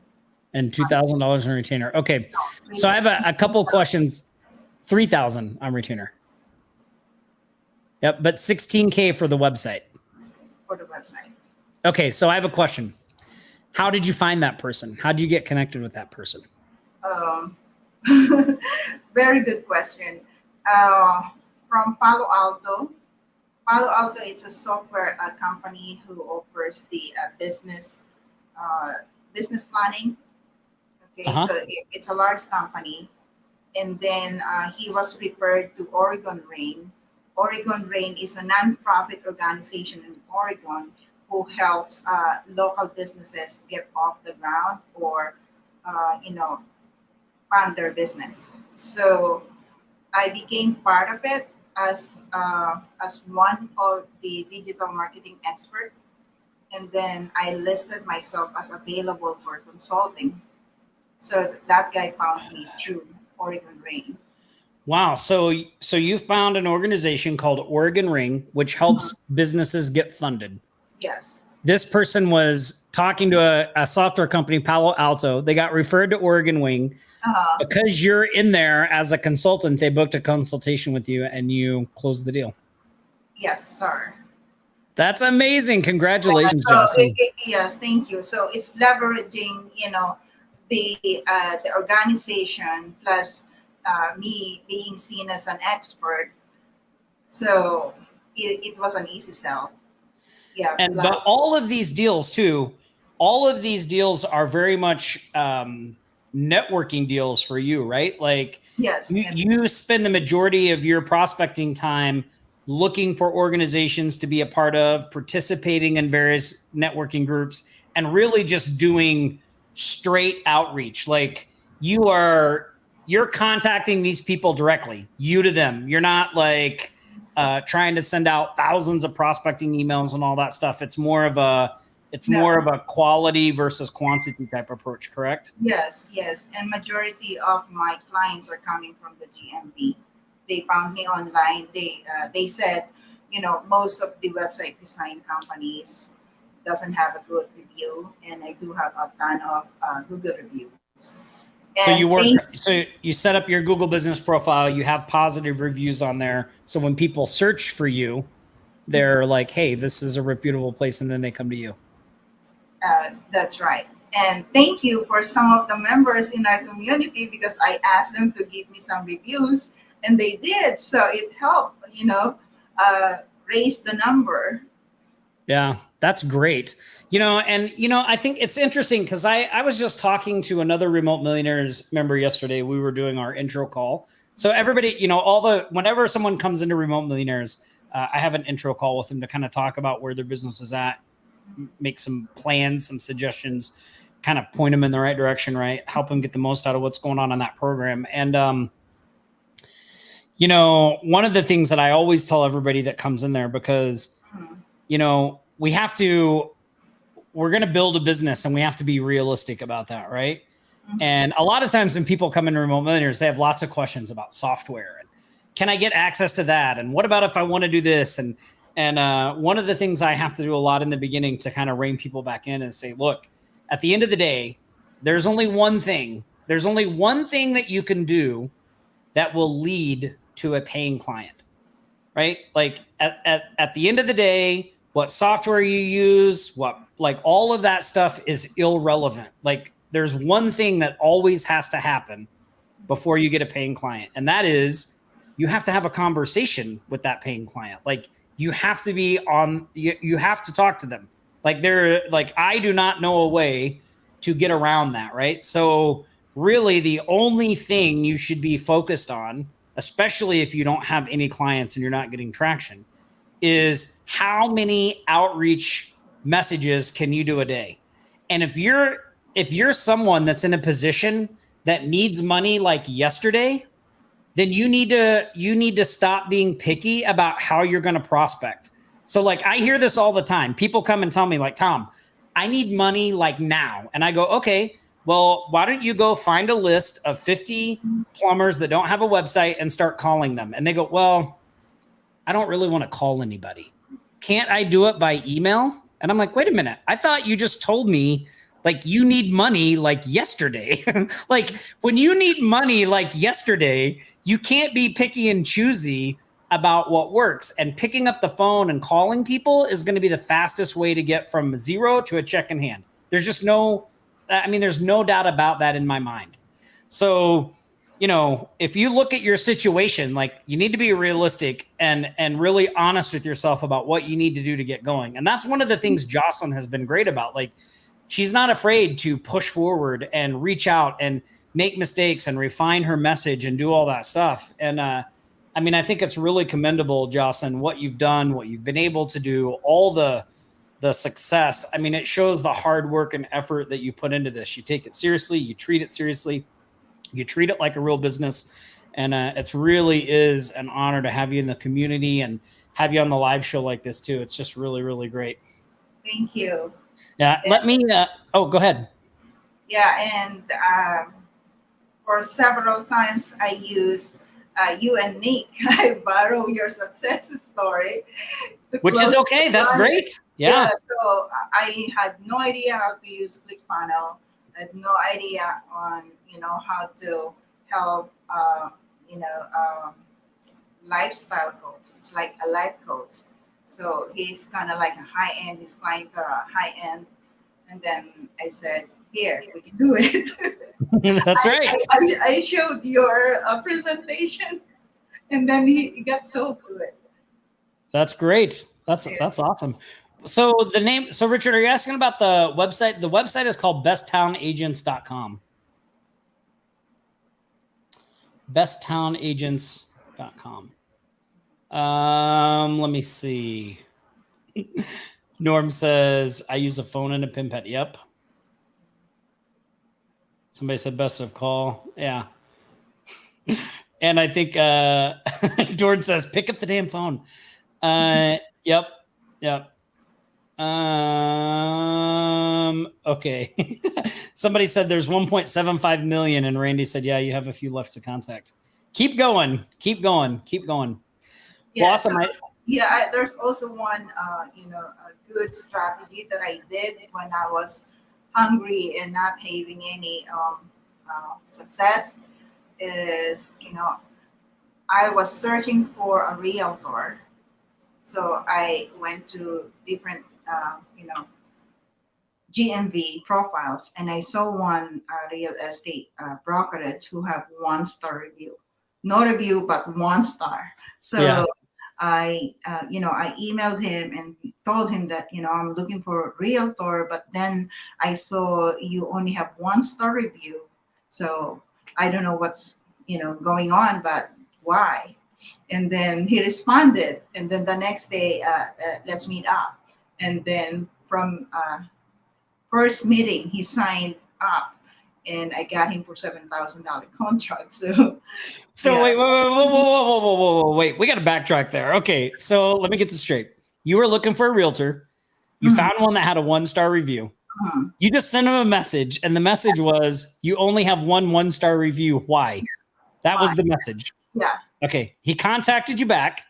and $2,000 in retainer. Okay, No, so I have a couple questions. 3,000 on retainer. Yep, but 16K for the website. for the website. Okay, so I have a question. How did you find that person? How did you get connected with that person? Very good question. From Palo Alto. Palo Alto, it's a software company who offers the business planning. Okay, Uh-huh. so it's a large company. And then he was referred to Oregon Rain. Oregon Rain is a nonprofit organization in Oregon who helps local businesses get off the ground or, fund their business. So I became part of it as one of the digital marketing expert, and then I listed myself as available for consulting. So that guy found me through Oregon Rain. Wow. So you found an organization called Oregon Ring, which helps businesses get funded. Yes. This person was talking to a software company, Palo Alto. They got referred to Oregon Wing. Because you're in there as a consultant, they booked a consultation with you and you closed the deal. Yes, sir. That's amazing. Congratulations, So Jocelyn. yes, thank you. So it's leveraging, the organization plus me being seen as an expert. So it was an easy sell. Yeah. And but all of these deals too, are very much networking deals for you, right? Like yes, you spend the majority of your prospecting time looking for organizations to be a part of, participating in various networking groups, and really just doing straight outreach. Like you're contacting these people directly, you to them. You're not like trying to send out thousands of prospecting emails and all that stuff. It's more of a quality versus quantity type approach, correct? Yes. And majority of my clients are coming from the GMB. They found me online. They said, most of the website design companies doesn't have a good review, and I do have a ton of Google reviews. So you set up your Google business profile, you have positive reviews on there. So when people search for you, they're like, hey, this is a reputable place, and then they come to you. That's right. And thank you for some of the members in our community, because I asked them to give me some reviews and they did. So it helped, raise the number. Yeah, that's great. And I think it's interesting because I was just talking to another Remote Millionaires member yesterday. We were doing our intro call. So everybody, whenever someone comes into Remote Millionaires, I have an intro call with them to kind of talk about where their business is at, make some plans, some suggestions, kind of point them in the right direction, right? Help them get the most out of what's going on in that program. And, one of the things that I always tell everybody that comes in there, because, we're going to build a business and we have to be realistic about that, right? Mm-hmm. And a lot of times when people come into Remote Millionaires, they have lots of questions about software and can I get access to that? And what about if I want to do this? And one of the things I have to do a lot in the beginning to kind of rein people back in and say, look, at the end of the day, there's only one thing. There's only one thing that you can do that will lead to a paying client, right? Like at the end of the day, what software you use, all of that stuff is irrelevant. Like there's one thing that always has to happen before you get a paying client. And that is you have to have a conversation with that paying client. Like you have to be you have to talk to them. I do not know a way to get around that. Right. So really the only thing you should be focused on, especially if you don't have any clients and you're not getting traction, is how many outreach messages can you do a day? And if you're someone that's in a position that needs money like yesterday, then you need to stop being picky about how you're going to prospect. So I hear this all the time. People come and tell me Tom, I need money now. And I go, okay, well, why don't you go find a list of 50 plumbers that don't have a website and start calling them? And they go, well, I don't really want to call anybody. Can't I do it by email? And I'm like, wait a minute. I thought you just told me you need money yesterday. When you need money yesterday, you can't be picky and choosy about what works. And picking up the phone and calling people is going to be the fastest way to get from zero to a check in hand. There's just there's no doubt about that in my mind. So, if you look at your situation, you need to be realistic and really honest with yourself about what you need to do to get going. And that's one of the things Jocelyn has been great about. She's not afraid to push forward and reach out and make mistakes and refine her message and do all that stuff. And I think it's really commendable, Jocelyn, what you've done, what you've been able to do, all the success. It shows the hard work and effort that you put into this. You take it seriously, you treat it seriously. You treat it like a real business, and it really is an honor to have you in the community and have you on the live show like this too. It's just really, really great. Thank you. Yeah. Let me. Go ahead. Yeah, and for several times I used you and Nick. I borrow your success story, which is okay. That's great. Yeah. So I had no idea how to use ClickFunnels. I had no idea on how to help lifestyle coach. It's like a life coach. So he's kind of like a high end. His clients are high end. And then I said, here, we can do it. That's right. I showed your presentation, and then he got sold to it. That's great. That's awesome. So Richard, are you asking about the website? The website is called besttownagents.com. besttownagents.com. Let me see. Norm says, I use a phone and a pin pad. Yep. Somebody said best of call. Yeah. And I think Dorn says, pick up the damn phone. Yep. Okay. Somebody said there's 1.75 million, and Randy said, yeah, you have a few left to contact. Keep going. Yeah, awesome. There's also one, a good strategy that I did when I was hungry and not having any success is, I was searching for a realtor. So I went to different, GMV profiles, and I saw one real estate brokerage who have 1-star review. No review, but 1 star. So I emailed him and told him that, I'm looking for a realtor, but then I saw you only have 1-star review. So I don't know what's, going on, but why? And then he responded. And then the next day, let's meet up. And then from first meeting, he signed up. And I got him for $7,000 contract. So yeah. wait, wait. We got to backtrack there. Okay, so let me get this straight. You were looking for a realtor. You found one that had a 1-star review. You just sent him a message, and the message was, you only have 1-star review. Why? That was the message. Yeah. Okay. He contacted you back.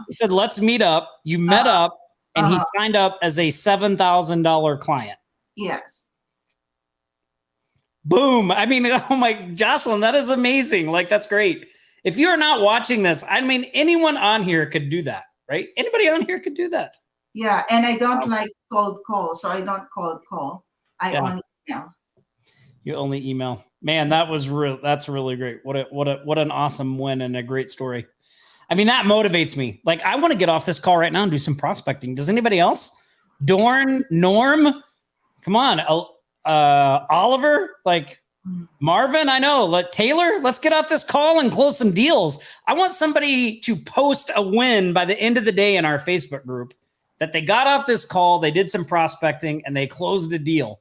He said, let's meet up. You met up, and he signed up as a $7,000 client. Yes. Boom. I mean, oh my, Jocelyn, that is amazing. Like, that's great. If you're not watching this, I mean, anyone on here could do that, right? Anybody on here could do that. Yeah. And I don't like cold call. So I don't cold call. I only email. You only email. Man, that's really great. What an awesome win and a great story. I mean, that motivates me. Like, I want to get off this call right now and do some prospecting. Does anybody else? Dorn, Norm, come on. Oliver, like Marvin, I know. Taylor, let's get off this call and close some deals. I want somebody to post a win by the end of the day in our Facebook group that they got off this call, they did some prospecting, and they closed a deal.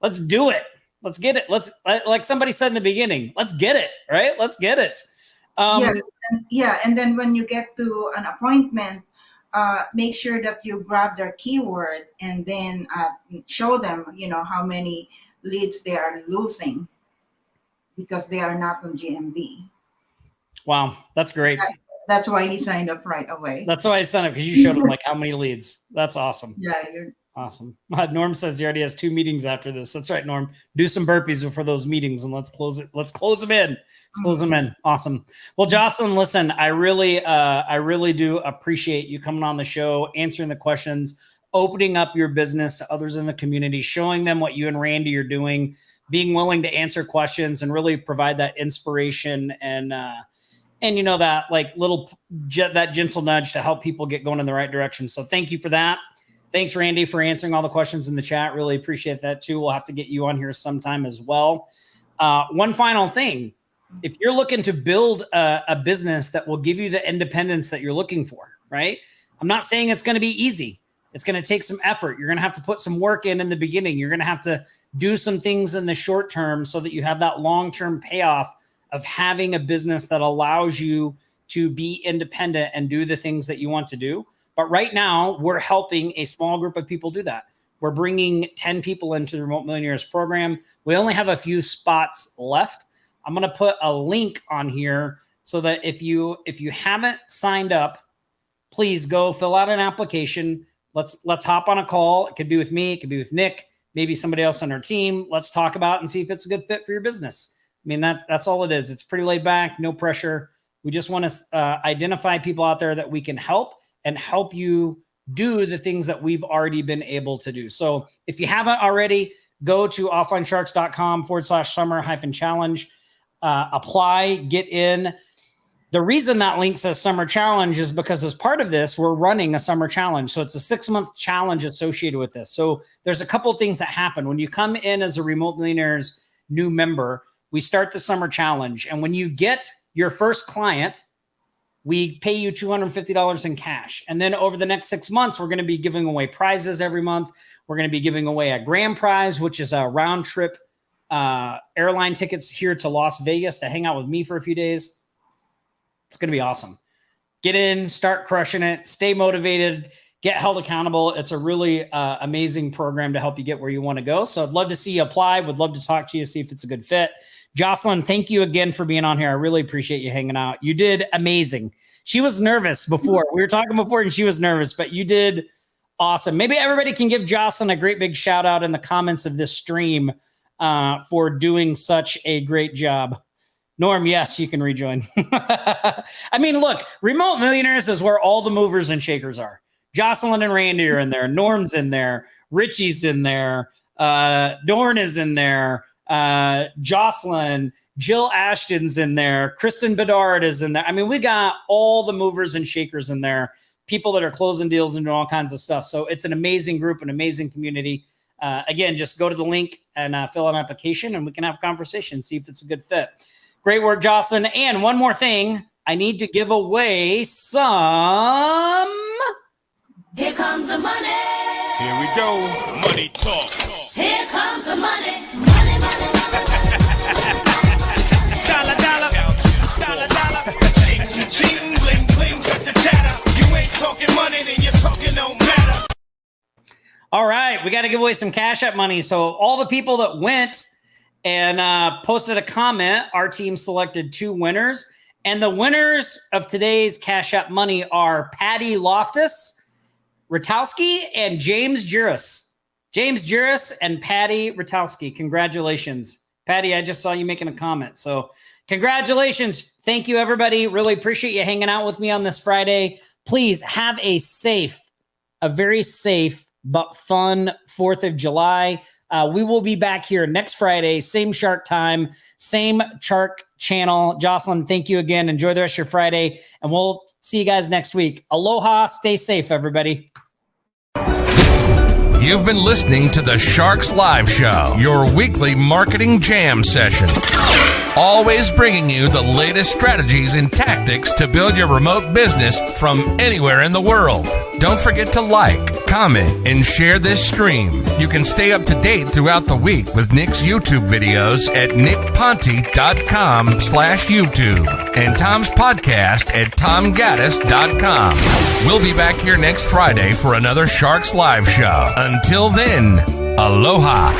Let's do it. Let's get it. Let's, like somebody said in the beginning, let's get it, right? Let's get it. Yes. And then when you get to an appointment, make sure that you grab their keyword and then show them, how many leads they are losing because they are not on GMB. Wow, that's great. That's why he signed up right away. That's why I signed up, because you showed him like how many leads. That's awesome. Yeah, awesome. Norm says he already has 2 meetings after this. That's right, Norm. Do some burpees before those meetings and let's close it. Let's close them in. Let's close them in. Awesome. Well, Jocelyn, listen, I really do appreciate you coming on the show, answering the questions, opening up your business to others in the community, showing them what you and Randy are doing, being willing to answer questions and really provide that inspiration and that like that gentle nudge to help people get going in the right direction. So thank you for that. Thanks, Randy, for answering all the questions in the chat. Really appreciate that too. We'll have to get you on here sometime as well. One final thing. If you're looking to build a business that will give you the independence that you're looking for, right? I'm not saying it's going to be easy. It's going to take some effort. You're going to have to put some work in the beginning. You're going to have to do some things in the short term so that you have that long-term payoff of having a business that allows you to be independent and do the things that you want to do. But right now, we're helping a small group of people do that. We're bringing 10 people into the Remote Millionaires program. We only have a few spots left. I'm going to put a link on here so that if you haven't signed up, please go fill out an application. Let's hop on a call. It could be with me. It could be with Nick, maybe somebody else on our team. Let's talk about it and see if it's a good fit for your business. I mean, that's all it is. It's pretty laid back, no pressure. We just want to identify people out there that we can help and help you do the things that we've already been able to do. So if you haven't already, go to offlinesharks.com/summer-challenge, apply, get in. The reason that link says summer challenge is because as part of this, we're running a summer challenge. So it's a 6-month challenge associated with this. So there's a couple of things that happen when you come in as a Remote Millionaires new member. We start the summer challenge. And when you get your first client, we pay you $250 in cash. And then over the next 6 months, we're going to be giving away prizes every month. We're going to be giving away a grand prize, which is a round trip airline tickets here to Las Vegas to hang out with me for a few days. It's going to be awesome. Get in, start crushing it, stay motivated, get held accountable. It's a really amazing program to help you get where you want to go. So I'd love to see you apply. Would love to talk to you, see if it's a good fit. Jocelyn, thank you again for being on here. I really appreciate you hanging out. You did amazing. She was nervous before. We were talking before and she was nervous, but you did awesome. Maybe everybody can give Jocelyn a great big shout out in the comments of this stream for doing such a great job. Norm, yes, you can rejoin. I mean, look, Remote Millionaires is where all the movers and shakers are. Jocelyn and Randy are in there. Norm's in there. Richie's in there. Dorn is in there. Jocelyn, Jill Ashton's in there, Kristen Bedard is in there. I mean, we got all the movers and shakers in there, people that are closing deals and doing all kinds of stuff. So it's an amazing group, an amazing community. Again, just go to the link and fill out an application, and we can have a conversation, see if it's a good fit. Great work, Jocelyn. And one more thing, I need to give away some. Here comes the money. Here we go. Money talk. Here comes the money. Money, money, money. Dollar, dollar. Dollar, dollar. Ching, bling, bling, cut the chatter. You ain't talking money, then you're talking no matter. All right, we got to give away some Cash App money. So all the people that went and posted a comment, our team selected 2 winners. And the winners of today's Cash App money are Patty Loftus Ratowski and James Juris. James Juris and Patty Ratowski. Congratulations. Patty, I just saw you making a comment. So congratulations. Thank you, everybody. Really appreciate you hanging out with me on this Friday. Please have a very safe, but fun 4th of July. We will be back here next Friday, same shark time, same shark channel. Jocelyn, thank you again. Enjoy the rest of your Friday, and we'll see you guys next week. Aloha. Stay safe, everybody. You've been listening to the Sharks Live Show, your weekly marketing jam session. Always bringing you the latest strategies and tactics to build your remote business from anywhere in the world. Don't forget to like, comment, and share this stream. You can stay up to date throughout the week with Nick's YouTube videos at nickponte.com/YouTube and Tom's podcast at tomgaddis.com. We'll be back here next Friday for another Sharks Live Show. Until then, aloha.